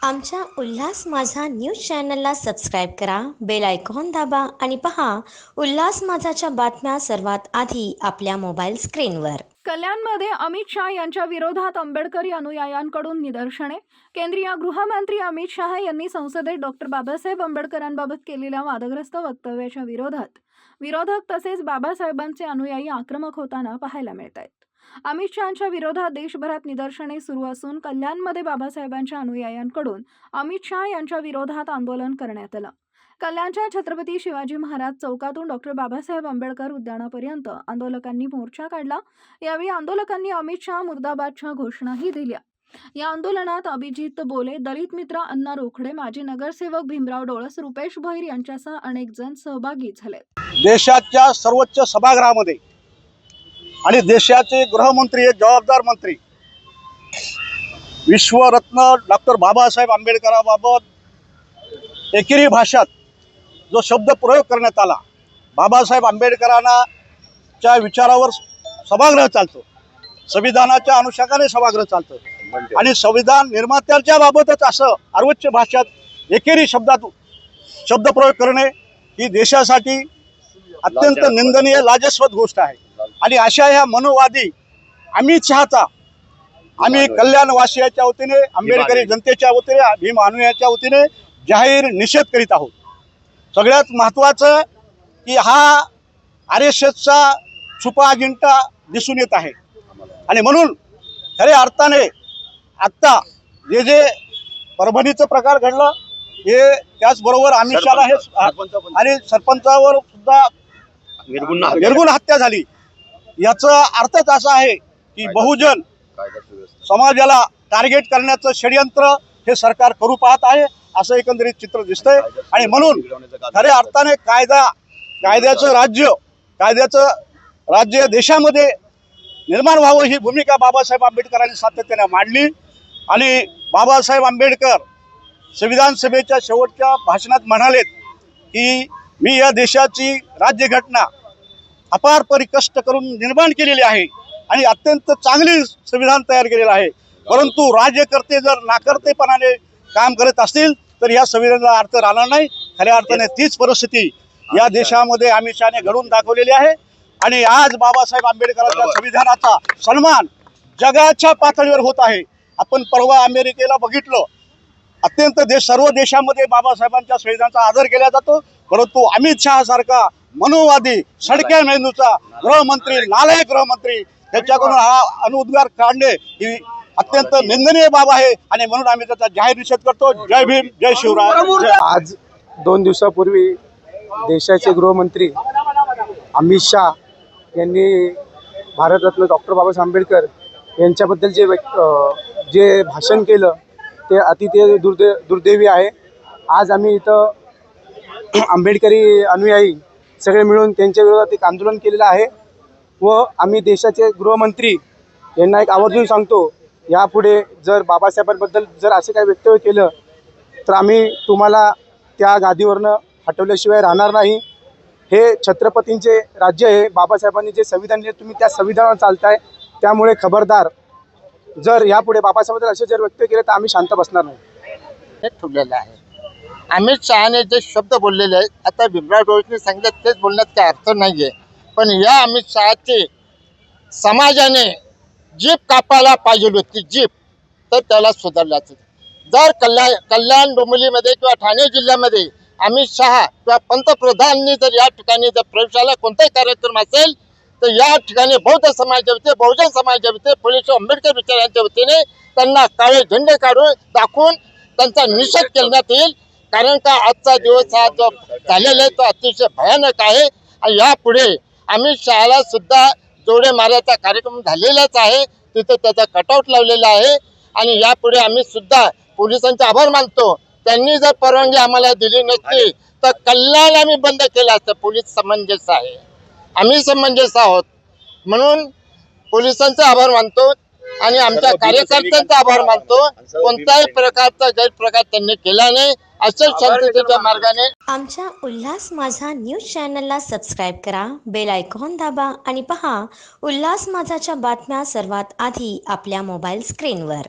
आमच्या उल्हास माझा न्यूज चॅनलला सबस्क्राईब करा, बेल आयकॉन दाबा आणि पहा उल्हास माझाच्या बातम्या सर्वात आधी आपल्या मोबाईल स्क्रीनवर. कल्याणमध्ये अमित शाह यांच्या विरोधात आंबेडकरी अनुयायांकडून निदर्शने. केंद्रीय गृहमंत्री अमित शाह यांनी संसदेत डॉक्टर बाबासाहेब आंबेडकरांबाबत केलेल्या वादग्रस्त वक्तव्याच्या विरोधक तसेच बाबासाहेबांचे अनुयायी आक्रमक होताना पाहायला मिळत आहेत. अमित शहांच्या विरोधात देशभरात निदर्शने सुरू असून कल्याणमध्ये बाबासाहेबांच्या अनुयायांकडून अमित शाह यांच्या विरोधात आंदोलन करण्यात आलं. कल्याणच्या छत्रपती शिवाजी महाराज चौकातून डॉक्टर बाबासाहेब आंबेडकर उद्यानापर्यंत आंदोलकांनी मोर्चा काढला. यावेळी आंदोलकांनी अमित शाह मुर्दाबादच्या घोषणाही दिल्या. या आंदोलनात अभिजित बोले, दलित मित्र अण्णा रोकडे, माजी नगरसेवक भीमराव डोळस, रुपेश भोईर यांच्यासह अनेक जण सहभागी झाले. देशाच्या सर्वोच्च सभागृहामध्ये आणि देशाचे गृहमंत्री, जबाबदार मंत्री, विश्वरत्न डॉक्टर बाबासाहेब आंबेडकरांबाबत एकेरी भाषात जो शब्द प्रयोग करण्यात आला, बाबासाहेब आंबेडकरांच्या विचारावर सभागृह चालतो, संविधानाच्या अनुषंगाने सभागृह चालतं आणि संविधान निर्मात्याच्या बाबतच असं सर्वोच्च भाषात एकेरी शब्द प्रयोग करणे ही देशासाठी अत्यंत निंदनीय, लाजस्वद गोष्ट आहे. आणि अशा ह्या मनोवादी अमित शहाचा आम्ही कल्याणवासियाच्या वतीने, आंबेडकरी जनतेच्या वतीने, भीम अनुयायाच्या वतीने जाहीर निषेध करीत आहोत. सगळ्यात महत्त्वाचं की हा RSSचा छुपा अजेंडा दिसून येत आहे आणि म्हणून खऱ्या अर्थाने आत्ता जे परभणीचं प्रकार घडलं हे, त्याचबरोबर अमित शहाला हे आणि सरपंचावर सुद्धा निर्गुण हत्या झाली, याचा अर्थच असा आहे की बहुजन समाजाला टार्गेट करण्याचं षडयंत्र हे सरकार करू पाहत आहे, असं एकंदरीत चित्र दिसतंय. आणि म्हणून खऱ्या अर्थाने कायद्याचं राज्य देशामध्ये निर्माण व्हावं ही भूमिका बाबासाहेब आंबेडकरांनी सातत्याने मांडली. आणि बाबासाहेब आंबेडकर संविधान सभेच्या शेवटच्या भाषणात म्हणालेत की मी या देशाची राज्यघटना अपार परिकष्ट करून निर्माण केलेली आहे आणि अत्यंत चांगली संविधान तयार केलेलं आहे, परंतु राज्यकर्ते जर नाकर्तेपणाने काम करत असतील तर या संविधानाला अर्थ राहणार नाही. खऱ्या अर्थाने तीच परिस्थिती या देशामध्ये अमित शहाने घडवून दाखवलेली आहे. आणि आज बाबासाहेब आंबेडकरांच्या संविधानाचा सन्मान जगाच्या पातळीवर होत आहे. आपण परवा अमेरिकेला बघितलं, अत्यंत सर्व देशामध्ये बाबासाहेबांच्या संविधानाचा आदर केला जातो, परंतु अमित शहा सारखा मनोवादी, सडक्या मेंदूचा गृहमंत्री, नालायक गृहमंत्री, त्याच्याकडून हा अनुद्गार काढणे ही अत्यंत निंदनीय बाब आहे आणि म्हणून आम्ही त्याचा जाहीर निषेध करतो. जय भीम, जय शिवराय. आज 2 दिवसापूर्वी देशाचे गृहमंत्री अमित शाह यांनी भारतरत्न डॉक्टर बाबासाहेब आंबेडकर यांच्याबद्दल जे भाषण केलं ते अतिशय दुर्दैवी आहे. आज आम्ही इथं आंबेडकरी अनुयायी सगळे मिळून त्यांच्या विरोधात एक आंदोलन केलेलं आहे व आम्ही देशाचे गृहमंत्री यांना एक आवर्जून सांगतो, यापुढे जर बाबासाहेबांबद्दल जर असे काही वक्तव्य केलं तर आम्ही तुम्हाला त्या गादीवरनं हटवल्याशिवाय राहणार नाही. हे छत्रपतींचे राज्य आहे. बाबासाहेबांनी जे संविधान दिले तुम्ही त्या संविधानावर चालताय, त्यामुळे खबरदार. जर यापुढे बाबासाहेबांबद्दल असे जर वक्तव्य केले तर आम्ही शांत बसणार नाही. हे ठेवलेलं आहे. अमित शहाने जे शब्द बोललेले आहेत, आता भीमराव डोळसने सांगितलं तेच बोलण्यात काही अर्थ नाही आहे, पण या अमित शहाची समाजाने जीप कापायला पाहिजे होती, जीप, तर त्याला सुधारल्याचं. जर कल्याण डोंबिवलीमध्ये किंवा ठाणे जिल्ह्यामध्ये अमित शहा किंवा पंतप्रधानांनी जर या ठिकाणी जर प्रवेशाला कोणताही कार्यक्रम असेल तर या ठिकाणी बौद्ध समाजाच्या वतीने, बहुजन समाजाच्या वतीने, पोलीस आंबेडकर विचारांच्या वतीने त्यांना काळे झेंडे दाखवून त्यांचा निषेध करण्यात येईल. कारण का आजचा दिवस हा जो झालेला आहे तो अतिशय भयानक आहे. आणि यापुढे अमित शहाला सुद्धा जोडे मारायचा कार्यक्रम झालेलाच आहे, तिथे त्याचा कटआउट लावलेला आहे. आणि यापुढे आम्ही सुद्धा पोलिसांचे आभार मानतो. त्यांनी जर परवानगी आम्हाला दिली नसती तर कल्याण आम्ही बंद केलं असतं. पोलीस समंजस आहे, आम्ही समंजस आहोत, म्हणून पोलिसांचे आभार मानतो आणि आमच्या कार्यकर्त्यांचा आभार मानतो. कोणत्याही प्रकारचा गैरप्रकार त्यांनी केला नाही. असेच शांततेच्या मार्गाने आमच्या उल्हास माझा न्यूज चॅनलला सबस्क्राईब करा, बेल आयकॉन दाबा आणि पहा उल्हास माझाच्या बातम्या सर्वात आधी आपल्या मोबाईल स्क्रीनवर.